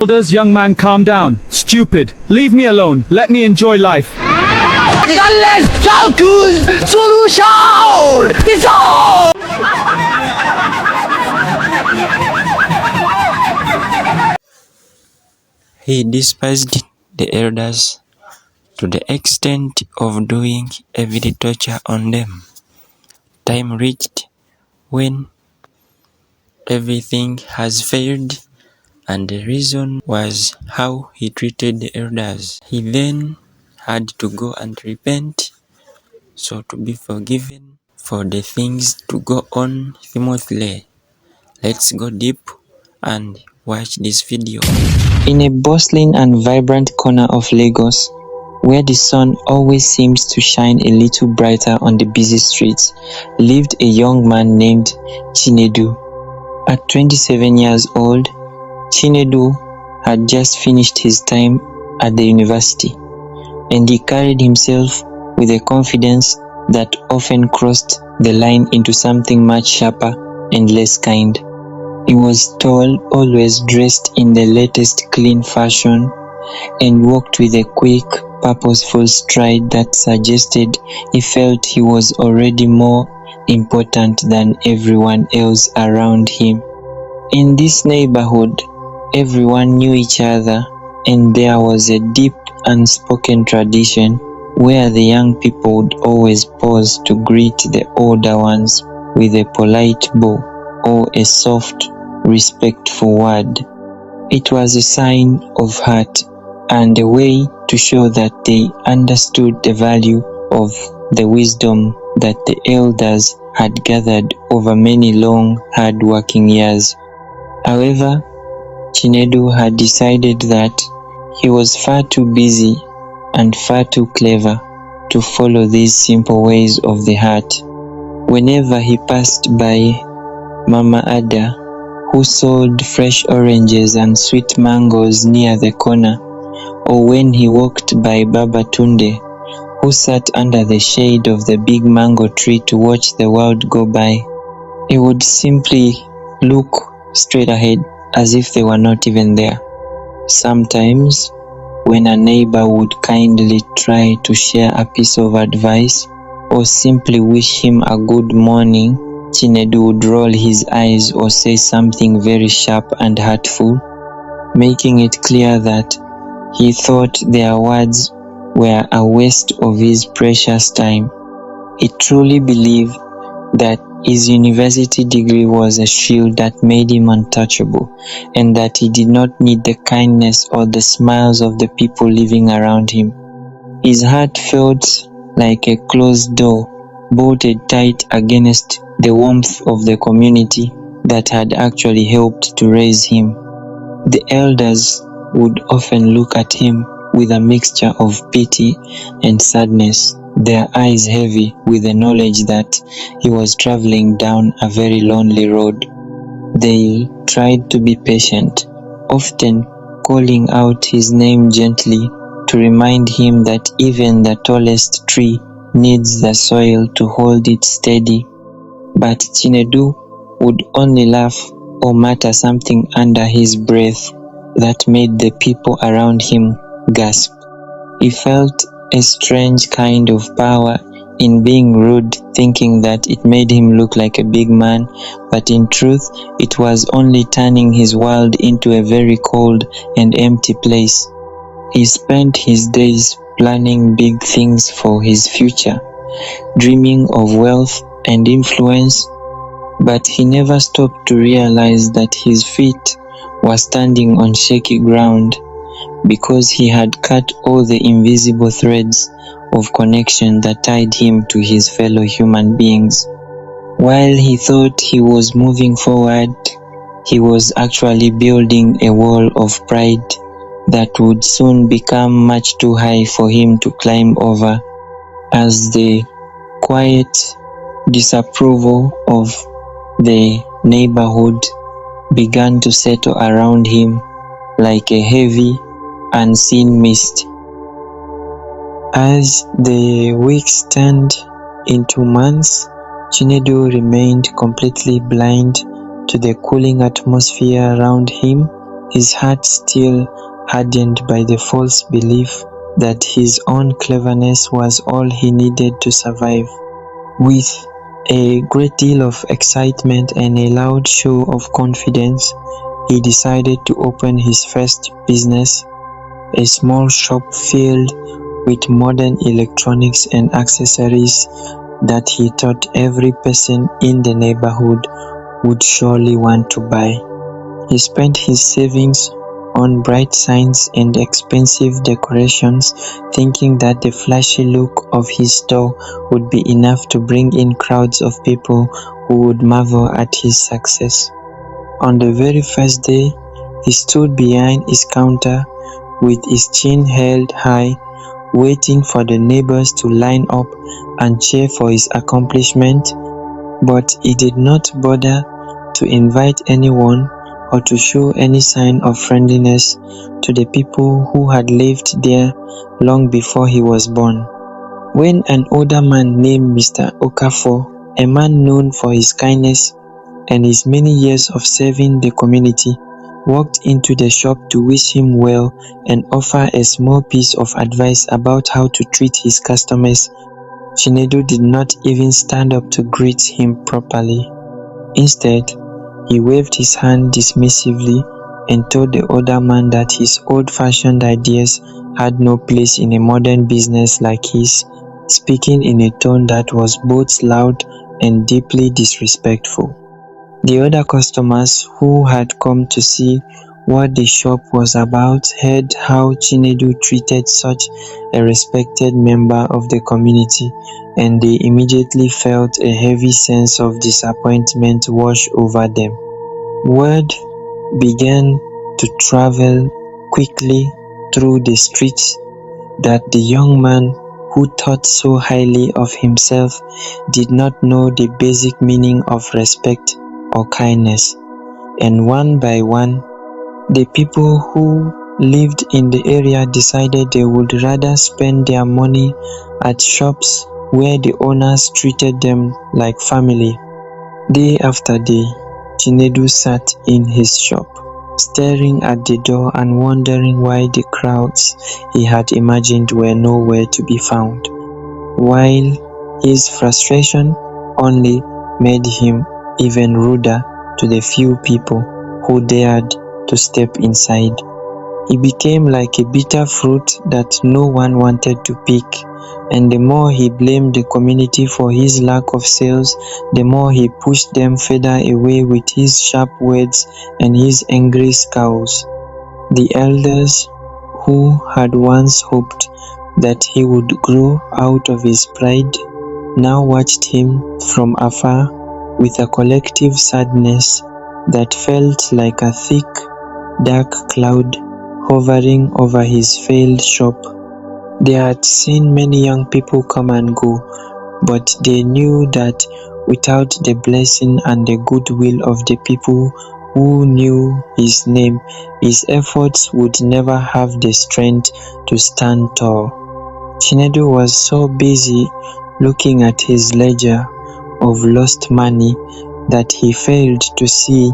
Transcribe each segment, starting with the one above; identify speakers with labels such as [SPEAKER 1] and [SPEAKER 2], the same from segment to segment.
[SPEAKER 1] Elders, young man, calm down. Stupid. Leave me alone. Let me enjoy life.
[SPEAKER 2] He despised the elders to the extent of doing every torture on them. Time reached when everything has failed, and the reason was how he treated the elders. He then had to go and repent, so to be forgiven for the things to go on smoothly. Let's go deep and watch this video. In a bustling and vibrant corner of Lagos, where the sun always seems to shine a little brighter on the busy streets, lived a young man named Chinedu. At 27 years old, Chinedu had just finished his time at the university, and he carried himself with a confidence that often crossed the line into something much sharper and less kind. He was tall, always dressed in the latest clean fashion, and walked with a quick, purposeful stride that suggested he felt he was already more important than everyone else around him. In this neighborhood, everyone knew each other, and there was a deep, unspoken tradition where the young people would always pause to greet the older ones with a polite bow or a soft, respectful word. It was a sign of heart and a way to show that they understood the value of the wisdom that the elders had gathered over many long, hard-working years. However, Chinedu had decided that he was far too busy and far too clever to follow these simple ways of the heart. Whenever he passed by Mama Ada, who sold fresh oranges and sweet mangoes near the corner, or when he walked by Baba Tunde, who sat under the shade of the big mango tree to watch the world go by, he would simply look straight ahead as if they were not even there. Sometimes, when a neighbor would kindly try to share a piece of advice or simply wish him a good morning, Chinedu would roll his eyes or say something very sharp and hurtful, making it clear that he thought their words were a waste of his precious time. He truly believed that his university degree was a shield that made him untouchable, and that he did not need the kindness or the smiles of the people living around him. His heart felt like a closed door, bolted tight against the warmth of the community that had actually helped to raise him. The elders would often look at him with a mixture of pity and sadness, their eyes heavy with the knowledge that he was traveling down a very lonely road. They tried to be patient, often calling out his name gently to remind him that even the tallest tree needs the soil to hold it steady. But Chinedu would only laugh or mutter something under his breath that made the people around him gasp. He felt a strange kind of power in being rude, thinking that it made him look like a big man, but in truth, it was only turning his world into a very cold and empty place. He spent his days planning big things for his future, dreaming of wealth and influence, but he never stopped to realize that his feet were standing on shaky ground because he had cut all the invisible threads of connection that tied him to his fellow human beings. While he thought he was moving forward, he was actually building a wall of pride that would soon become much too high for him to climb over, as the quiet disapproval of the neighborhood began to settle around him like a heavy, unseen mist. As the weeks turned into months, Chinedu remained completely blind to the cooling atmosphere around him his heart still hardened by the false belief that his own cleverness was all he needed to survive. With a great deal of excitement and a loud show of confidence, he decided to open his first business, a small shop filled with modern electronics and accessories that he thought every person in the neighborhood would surely want to buy. He spent his savings on bright signs and expensive decorations, thinking that the flashy look of his store would be enough to bring in crowds of people who would marvel at his success. On the very first day, he stood behind his counter with his chin held high, waiting for the neighbors to line up and cheer for his accomplishment, but he did not bother to invite anyone or to show any sign of friendliness to the people who had lived there long before he was born. When an older man named Mr. Okafor, a man known for his kindness and his many years of serving the community, walked into the shop to wish him well and offer a small piece of advice about how to treat his customers, Chinedu did not even stand up to greet him properly. Instead, he waved his hand dismissively and told the older man that his old-fashioned ideas had no place in a modern business like his, speaking in a tone that was both loud and deeply disrespectful. The other customers who had come to see what the shop was about heard how Chinedu treated such a respected member of the community, and they immediately felt a heavy sense of disappointment wash over them. Word began to travel quickly through the streets that the young man who thought so highly of himself did not know the basic meaning of respect or kindness, and one by one, the people who lived in the area decided they would rather spend their money at shops where the owners treated them like family. Day after day, Chinedu sat in his shop, staring at the door and wondering why the crowds he had imagined were nowhere to be found, while his frustration only made him even ruder to the few people who dared to step inside. He became like a bitter fruit that no one wanted to pick, and the more he blamed the community for his lack of sales, the more he pushed them further away with his sharp words and his angry scowls. The elders, who had once hoped that he would grow out of his pride, now watched him from afar with a collective sadness that felt like a thick, dark cloud hovering over his failed shop. They had seen many young people come and go, but they knew that without the blessing and the goodwill of the people who knew his name, his efforts would never have the strength to stand tall. Chinedu was so busy looking at his ledger of lost money that he failed to see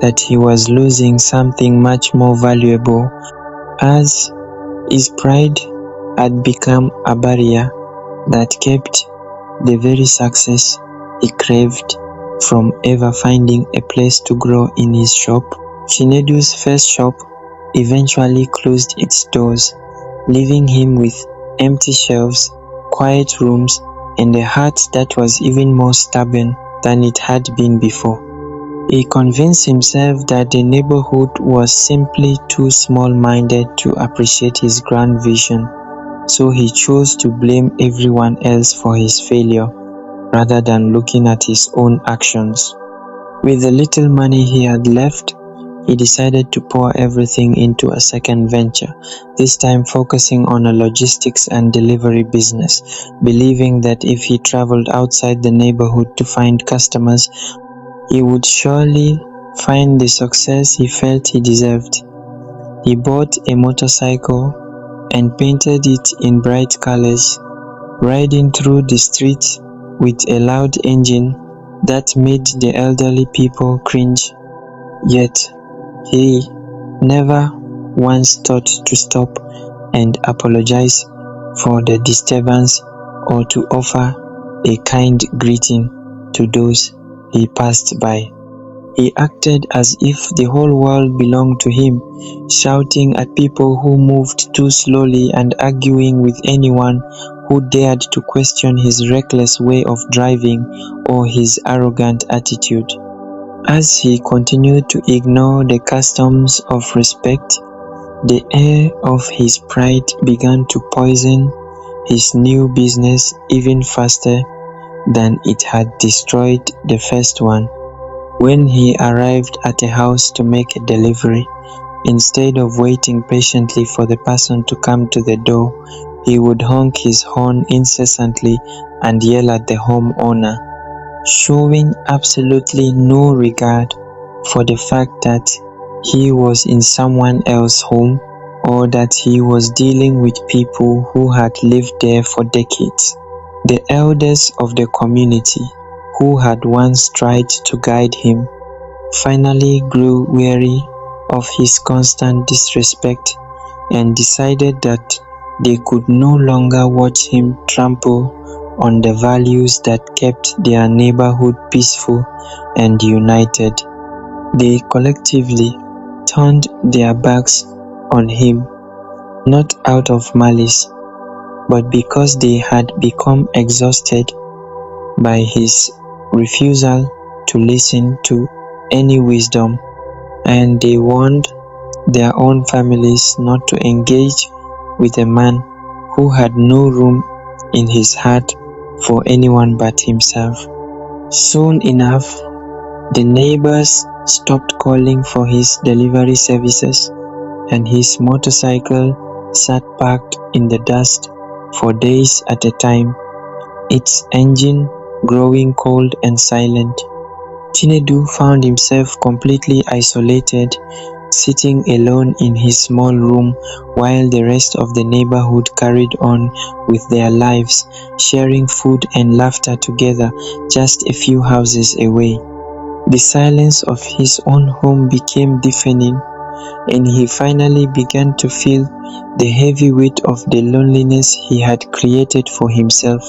[SPEAKER 2] that he was losing something much more valuable, as his pride had become a barrier that kept the very success he craved from ever finding a place to grow in his shop. Chinedu's first shop eventually closed its doors, leaving him with empty shelves, quiet rooms, and a heart that was even more stubborn than it had been before. He convinced himself that the neighborhood was simply too small-minded to appreciate his grand vision, so he chose to blame everyone else for his failure rather than looking at his own actions. With the little money he had left, he decided to pour everything into a second venture, this time focusing on a logistics and delivery business, believing that if he traveled outside the neighborhood to find customers, he would surely find the success he felt he deserved. He bought a motorcycle and painted it in bright colors, riding through the streets with a loud engine that made the elderly people cringe. Yet, he never once thought to stop and apologize for the disturbance or to offer a kind greeting to those he passed by. He acted as if the whole world belonged to him, shouting at people who moved too slowly and arguing with anyone who dared to question his reckless way of driving or his arrogant attitude. As he continued to ignore the customs of respect, the air of his pride began to poison his new business even faster than it had destroyed the first one. When he arrived at a house to make a delivery, instead of waiting patiently for the person to come to the door, he would honk his horn incessantly and yell at the homeowner, showing absolutely no regard for the fact that he was in someone else's home or that he was dealing with people who had lived there for decades. The elders of the community, who had once tried to guide him, finally grew weary of his constant disrespect and decided that they could no longer watch him trample on the values that kept their neighborhood peaceful and united. They collectively turned their backs on him, not out of malice, but because they had become exhausted by his refusal to listen to any wisdom, and they warned their own families not to engage with a man who had no room in his heart for anyone but himself. Soon enough, the neighbors stopped calling for his delivery services, and his motorcycle sat parked in the dust for days at a time, its engine growing cold and silent. Chinedu found himself completely isolated, sitting alone in his small room while the rest of the neighborhood carried on with their lives, sharing food and laughter together just a few houses away. The silence of his own home became deafening, and he finally began to feel the heavy weight of the loneliness he had created for himself,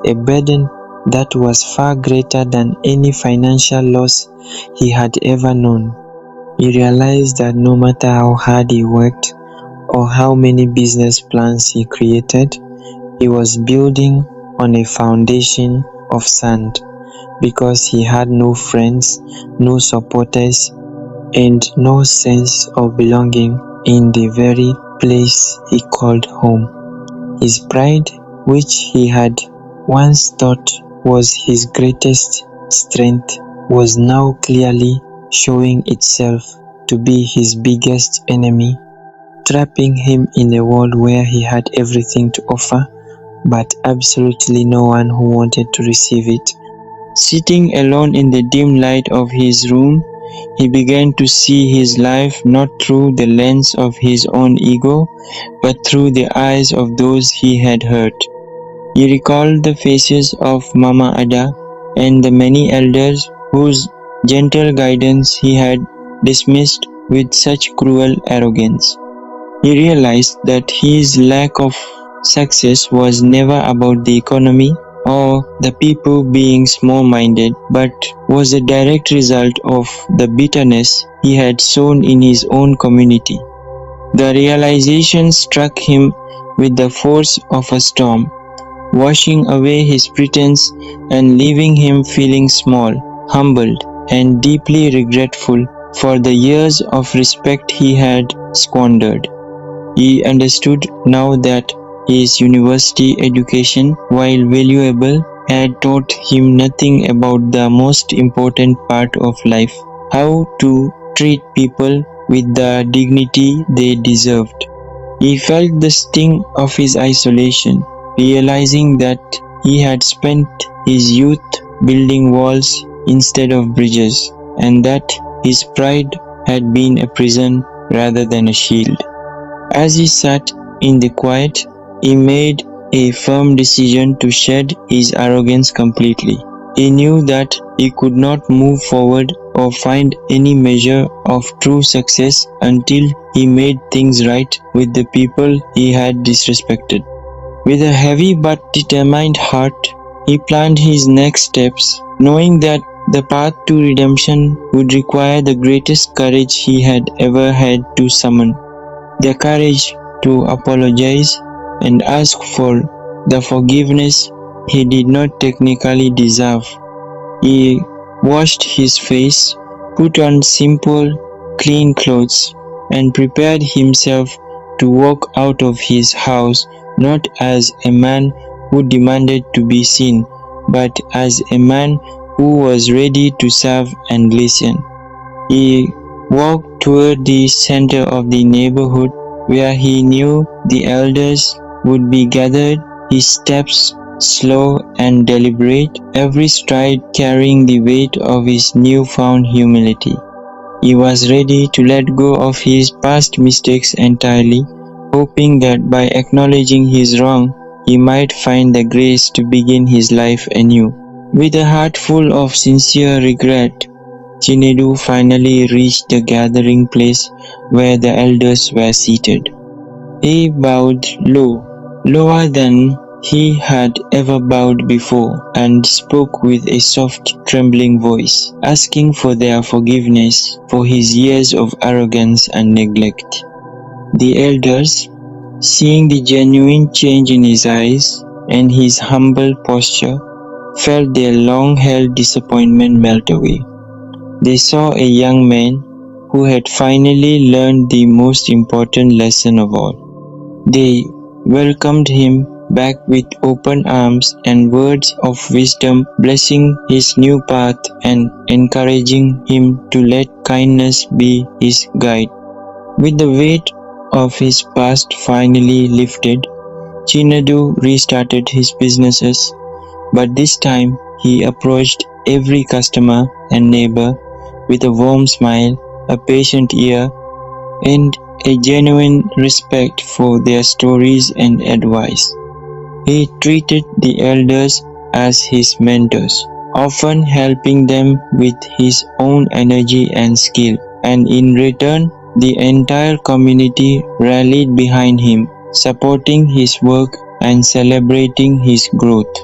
[SPEAKER 2] a burden that was far greater than any financial loss he had ever known. He realized that no matter how hard he worked or how many business plans he created, he was building on a foundation of sand because he had no friends, no supporters, and no sense of belonging in the very place he called home. His pride, which he had once thought was his greatest strength, was now clearly showing itself to be his biggest enemy, trapping him in a world where he had everything to offer, but absolutely no one who wanted to receive it. Sitting alone in the dim light of his room, he began to see his life not through the lens of his own ego, but through the eyes of those he had hurt. He recalled the faces of Mama Ada and the many elders whose gentle guidance he had dismissed with such cruel arrogance. He realized that his lack of success was never about the economy or the people being small-minded, but was a direct result of the bitterness he had sown in his own community. The realization struck him with the force of a storm, washing away his pretense and leaving him feeling small, humbled, and deeply regretful for the years of respect he had squandered. He understood now that his university education, while valuable, had taught him nothing about the most important part of life: how to treat people with the dignity they deserved. He felt the sting of his isolation, realizing that he had spent his youth building walls instead of bridges, and that his pride had been a prison rather than a shield. As he sat in the quiet, he made a firm decision to shed his arrogance completely. He knew that he could not move forward or find any measure of true success until he made things right with the people he had disrespected. With a heavy but determined heart, he planned his next steps, knowing that the path to redemption would require the greatest courage he had ever had to summon. The courage to apologize and ask for the forgiveness he did not technically deserve. He washed his face, put on simple, clean clothes, and prepared himself to walk out of his house not as a man who demanded to be seen, but as a man who was ready to serve and listen. He walked toward the center of the neighborhood where he knew the elders would be gathered, his steps slow and deliberate, every stride carrying the weight of his newfound humility. He was ready to let go of his past mistakes entirely, hoping that by acknowledging his wrong, he might find the grace to begin his life anew. With a heart full of sincere regret, Chinedu finally reached the gathering place where the elders were seated. He bowed low, lower than he had ever bowed before, and spoke with a soft, trembling voice, asking for their forgiveness for his years of arrogance and neglect. The elders, seeing the genuine change in his eyes and his humble posture, felt their long-held disappointment melt away. They saw a young man who had finally learned the most important lesson of all. They welcomed him back with open arms and words of wisdom, blessing his new path and encouraging him to let kindness be his guide. With the weight of his past finally lifted, Chinedu restarted his businesses, but this time he approached every customer and neighbor with a warm smile, a patient ear, and a genuine respect for their stories and advice. He treated the elders as his mentors, often helping them with his own energy and skill, and in return, the entire community rallied behind him, supporting his work and celebrating his growth.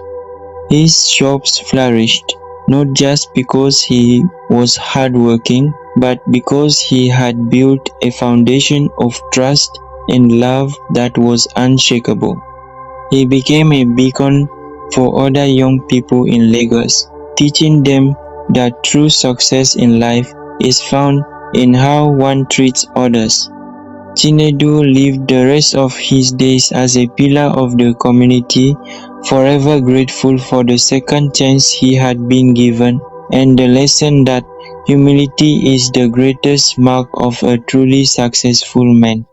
[SPEAKER 2] His shops flourished, not just because he was hardworking, but because he had built a foundation of trust and love that was unshakable. He became a beacon for other young people in Lagos, teaching them that true success in life is found in how one treats others. Chinedu lived the rest of his days as a pillar of the community, forever grateful for the second chance he had been given and the lesson that humility is the greatest mark of a truly successful man.